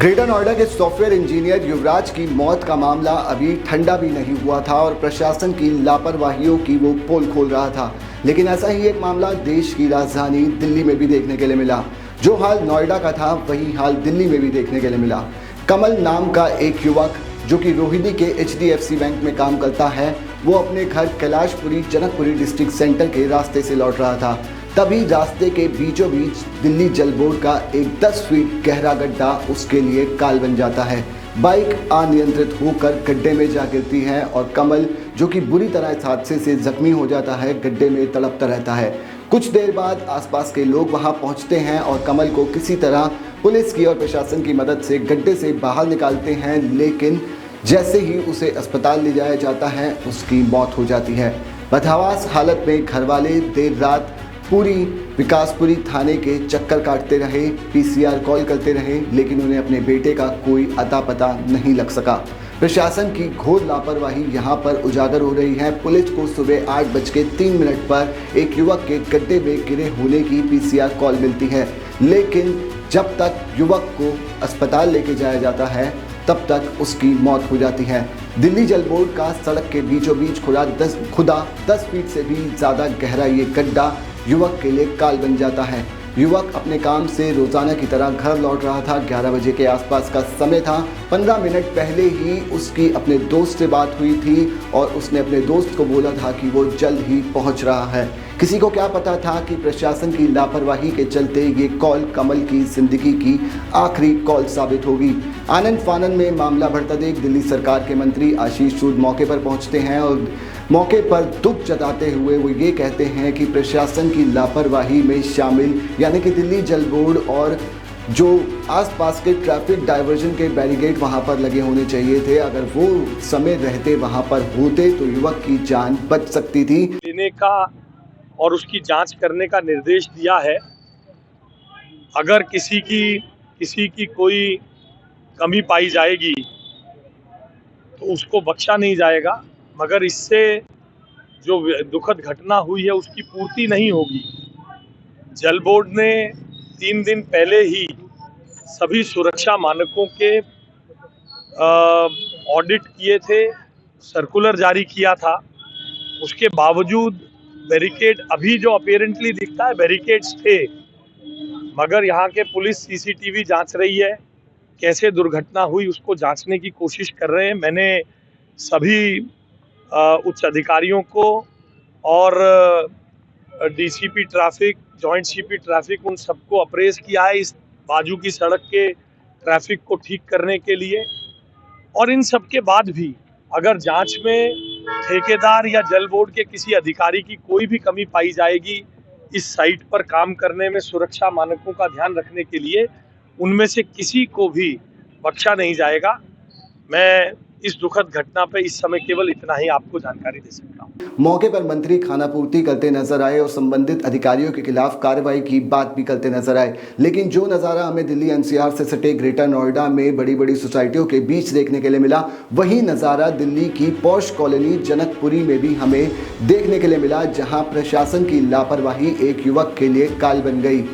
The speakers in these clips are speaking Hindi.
ग्रेटर नोएडा के सॉफ्टवेयर इंजीनियर युवराज की मौत का मामला अभी ठंडा भी नहीं हुआ था और प्रशासन की लापरवाहियों की वो पोल खोल रहा था। लेकिन ऐसा ही एक मामला देश की राजधानी दिल्ली में भी देखने के लिए मिला। जो हाल नोएडा का था वही हाल दिल्ली में भी देखने के लिए मिला। कमल नाम का एक युवक जो कि रोहिणी के HDFC बैंक में काम करता है, वो अपने घर कैलाशपुरी जनकपुरी डिस्ट्रिक्ट सेंटर के रास्ते से लौट रहा था। तभी रास्ते के बीचों बीच दिल्ली जल बोर्ड का एक 10 फीट गहरा गड्ढा उसके लिए काल बन जाता है। बाइक अनियंत्रित होकर गड्ढे में जा गिरती है और कमल, जो कि बुरी तरह इस हादसे से जख्मी हो जाता है, गड्ढे में तड़पता रहता है। कुछ देर बाद आसपास के लोग वहां पहुंचते हैं और कमल को किसी तरह पुलिस की और प्रशासन की मदद से गड्ढे से बाहर निकालते हैं, लेकिन जैसे ही उसे अस्पताल ले जाया जाता है उसकी मौत हो जाती है। बदहवास हालत में घरवाले देर रात पूरी विकासपुरी थाने के चक्कर काटते रहे, PCR कॉल करते रहे, लेकिन उन्हें अपने बेटे का कोई अता पता नहीं लग सका। प्रशासन की घोर लापरवाही यहाँ पर उजागर हो रही है। पुलिस को सुबह 8:03 पर एक युवक के गड्ढे में गिरे होने की PCR कॉल मिलती है, लेकिन जब तक युवक को अस्पताल लेके जाया जाता है तब तक उसकी मौत हो जाती है। दिल्ली जल बोर्ड का सड़क के बीचों बीच खुदा 10 फीट से भी ज़्यादा गहरा ये गड्ढा युवक के लिए काल बन जाता है। युवक अपने काम से रोज़ाना की तरह घर लौट रहा था। 11 बजे के आसपास का समय था। 15 मिनट पहले ही उसकी अपने दोस्त से बात हुई थी और उसने अपने दोस्त को बोला था कि वो जल्द ही पहुंच रहा है। किसी को क्या पता था कि प्रशासन की लापरवाही के चलते ये कॉल कमल की जिंदगी की आखिरी कॉल साबित होगी। आनंद फानन में मामला बढ़ता देख दिल्ली सरकार के मंत्री आशीष सूद मौके पर पहुंचते हैं और मौके पर दुख जताते हुए वो ये कहते हैं कि प्रशासन की लापरवाही में शामिल यानी कि दिल्ली जल बोर्ड और जो आसपास के ट्रैफिक डाइवर्जन के बैरिकेड वहां पर लगे होने चाहिए थे, अगर वो समय रहते वहां पर होते तो युवक की जान बच सकती थी। लेने का और उसकी जांच करने का निर्देश दिया है। अगर किसी की कोई कमी पाई जाएगी तो उसको बख्शा नहीं जाएगा, मगर इससे जो दुखद घटना हुई है उसकी पूर्ति नहीं होगी। जल बोर्ड ने 3 दिन पहले ही सभी सुरक्षा मानकों के ऑडिट किए थे, सर्कुलर जारी किया था। उसके बावजूद बैरिकेड अभी जो अपीयरेंटली दिखता है बैरिकेड्स थे, मगर यहाँ के पुलिस CCTV जांच रही है। कैसे दुर्घटना हुई उसको जांचने की कोशिश कर रहे हैं। मैंने सभी उच्च अधिकारियों को और DCP traffic, joint CP traffic, उन सबको अप्रेज किया है इस बाजू की सड़क के ट्रैफिक को ठीक करने के लिए। और इन सब के बाद भी अगर जांच में ठेकेदार या जल बोर्ड के किसी अधिकारी की कोई भी कमी पाई जाएगी इस साइट पर काम करने में सुरक्षा मानकों का ध्यान रखने के लिए, उनमें से किसी को भी बख्शा नहीं जाएगा। मैं इस दुखद घटना पे इस समय केवल इतना ही आपको जानकारी दे सकता हूँ। मौके पर मंत्री खानापूर्ति करते नजर आए और संबंधित अधिकारियों के खिलाफ कार्रवाई की बात भी करते नजर आए, लेकिन जो नज़ारा हमें दिल्ली NCR से सटे ग्रेटर नोएडा में बड़ी बड़ी सोसाइटियों के बीच देखने के लिए मिला, वही नज़ारा दिल्ली की पॉश कॉलोनी जनकपुरी में भी हमें देखने के लिए मिला, जहाँ प्रशासन की लापरवाही एक युवक के लिए काल बन गई।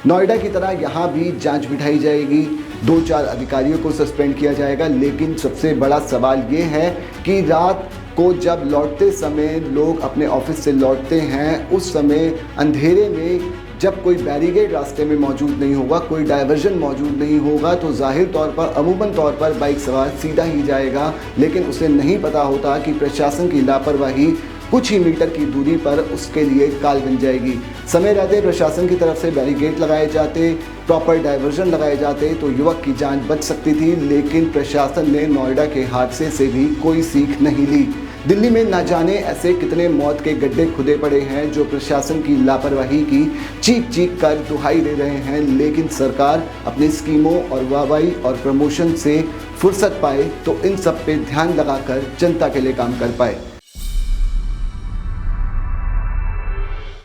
नोएडा की तरह यहाँ भी जांच बिठाई जाएगी, 2-4 अधिकारियों को सस्पेंड किया जाएगा, लेकिन सबसे बड़ा सवाल ये है कि रात को जब लौटते समय लोग अपने ऑफिस से लौटते हैं, उस समय अंधेरे में जब कोई बैरिकेड रास्ते में मौजूद नहीं होगा, कोई डाइवर्जन मौजूद नहीं होगा, तो जाहिर तौर पर अमूमन तौर पर बाइक सवार सीधा ही जाएगा, लेकिन उसे नहीं पता होता कि प्रशासन की लापरवाही कुछ ही मीटर की दूरी पर उसके लिए काल बन जाएगी। समय रहते प्रशासन की तरफ से बैरिकेड लगाए जाते, प्रॉपर डाइवर्जन लगाए जाते तो युवक की जान बच सकती थी, लेकिन प्रशासन ने नोएडा के हादसे से भी कोई सीख नहीं ली। दिल्ली में न जाने ऐसे कितने मौत के गड्ढे खुदे पड़े हैं जो प्रशासन की लापरवाही की चीख कर दुहाई दे रहे हैं, लेकिन सरकार अपनी स्कीमों और वाहवाही और प्रमोशन से फुर्सत पाए तो इन सब पे ध्यान लगाकर जनता के लिए काम कर पाए।